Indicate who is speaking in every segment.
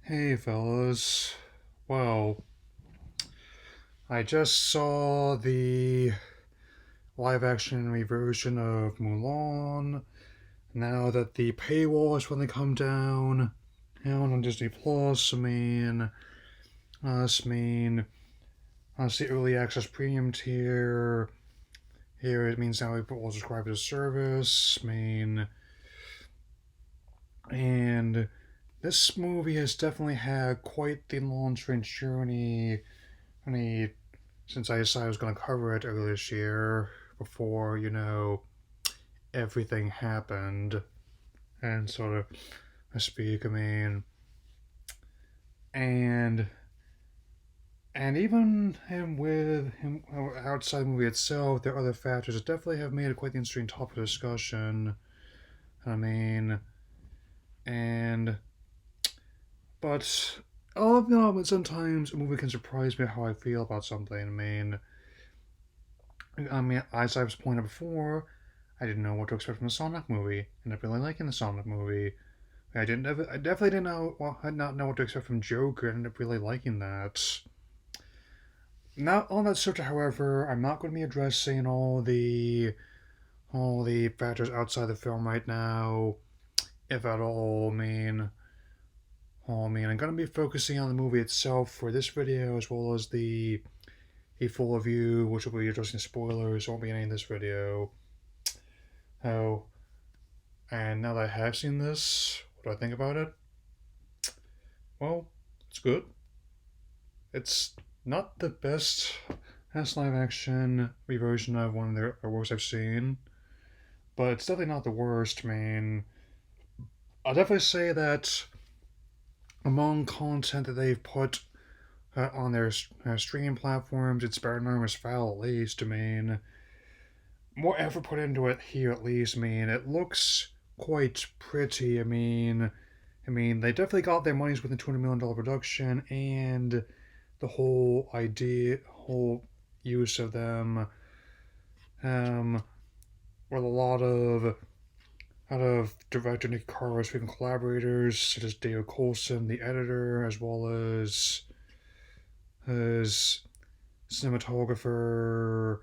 Speaker 1: Hey fellas. Well, I just saw the live action version of Mulan. Now that the paywall has finally come down on Disney Plus, us the early access premium tier. Here it means now people will subscribe to the service. And this movie has definitely had quite the long, strange journey. I since I decided I was going to cover it earlier this year before, everything happened and sort of I speak. And even him with him outside the movie itself, there are other factors that definitely have made it quite the interesting topic of discussion. I mean, and but but sometimes a movie can surprise me how I feel about something. As I was pointed out before, I didn't know what to expect from the Sonic movie, and I really liking the Sonic movie. I definitely didn't know. Well, I did not know what to expect from Joker, and I ended up really liking that. Not on that subject, however, I'm not going to be addressing all the factors outside the film right now, if at all. I'm going to be focusing on the movie itself for this video, as well as the a full review, which will be addressing spoilers. Won't be any in this video. Oh, and now that I have seen this, what do I think about it? Well, it's good. It's not the best live action reversion of one of their works I've seen, but it's definitely not the worst. I'll definitely say that among content that they've put on their streaming platforms, it's better than Armor's Foul at least. More effort put into it here at least. It looks quite pretty. They definitely got their money's worth in $200 million production, and the whole use of them, with a lot of director Nick Carter's frequent collaborators, such as David Coulson, the editor, as well as his cinematographer,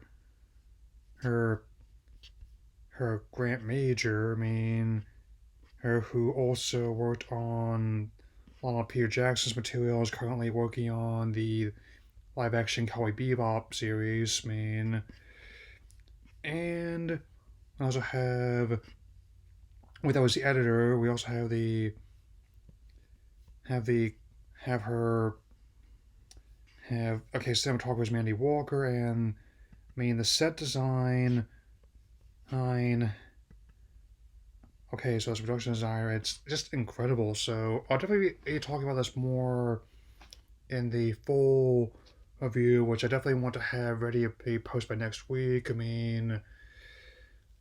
Speaker 1: her her Grant Major. Her who also worked on a lot of Peter Jackson's material, is currently working on the live action Cowboy Bebop series. And I also have, well, that was the editor. We also have have the have her have okay, cinematographer is Mandy Walker, and the set design. Nine. Okay, so as a production designer, it's just incredible. So I'll definitely be talking about this more in the full review, which I definitely want to have ready to be posted by next week.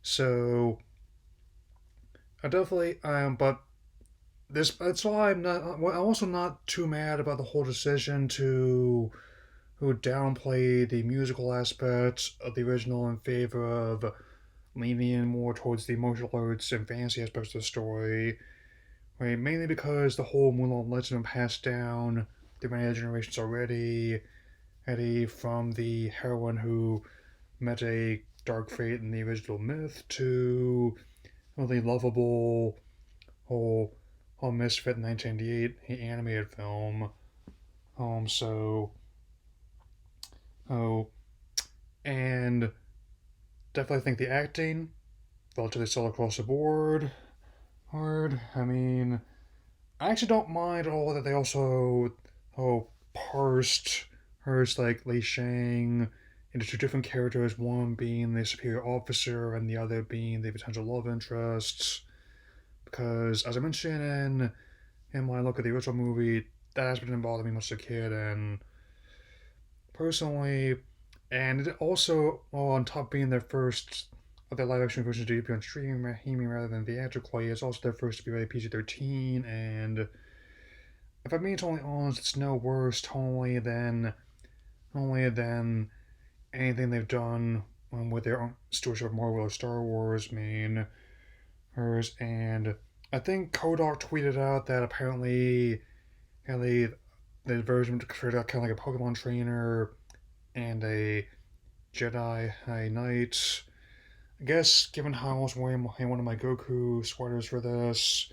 Speaker 1: So I definitely but this that's why I'm also not too mad about the whole decision to who downplay the musical aspects of the original in favor of leaning in more towards the martial arts and fantasy aspects of the story. Right, mainly because the whole Mulan legend passed down through many generations already from the heroine who met a dark fate in the original myth to the lovable whole misfit in 1988 animated film. So oh, and definitely think the acting relatively solid across the board. Hard. I actually don't mind at all that they also parsed hers like Li Shang into two different characters, one being the superior officer and the other being the potential love interests. Because as I mentioned in my look at the original movie, that aspect didn't bother me much as a kid, and personally, and it also, well, on top of being their first of their live action versions to appear on streaming rather than theatrically, it's also their first to be rated PG-13, and if I'm being totally honest, it's no worse than anything they've done with their own stewardship of Marvel or Star Wars. Hers, and I think Kodak tweeted out that apparently and the version to create kind of like a Pokemon trainer and a Jedi Knight. I guess given how I was wearing one of my Goku sweaters for this,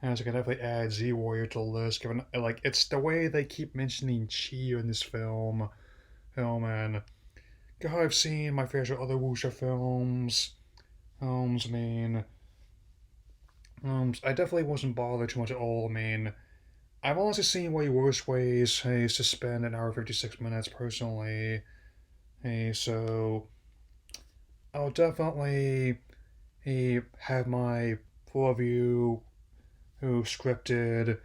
Speaker 1: I was like, I definitely add Z Warrior to the list. Given like it's the way they keep mentioning Chi in this and God, I've seen my fair share of other wuxia films. I mean, I definitely wasn't bothered too much at all. I mean, I've honestly seen way worse ways to spend an hour 56 minutes personally. So I'll definitely have my full review who scripted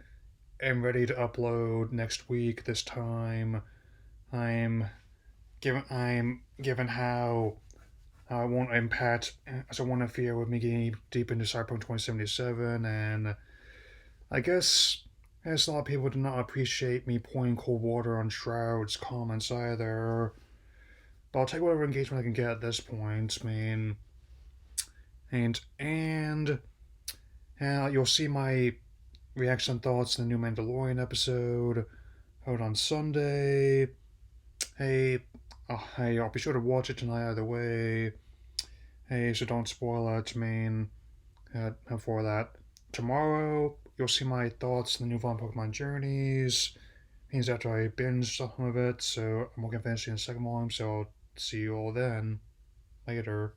Speaker 1: and ready to upload next week. This time, I'm given how it won't impact as I won't interfere with me getting deep into Cyberpunk 2077, and I guess as a lot of people did not appreciate me pouring cold water on Shroud's comments either. But I'll take whatever engagement I can get at this point. I mean, and you'll see my reaction and thoughts in the new Mandalorian episode out on Sunday. Hey, I'll be sure to watch it tonight either way. Hey, so don't spoil it. I mean, before that, tomorrow you'll see my thoughts on the new Pokemon Journeys. Means after I binge some of it, so I'm looking to finish the second one. So I'll see you all then. Later.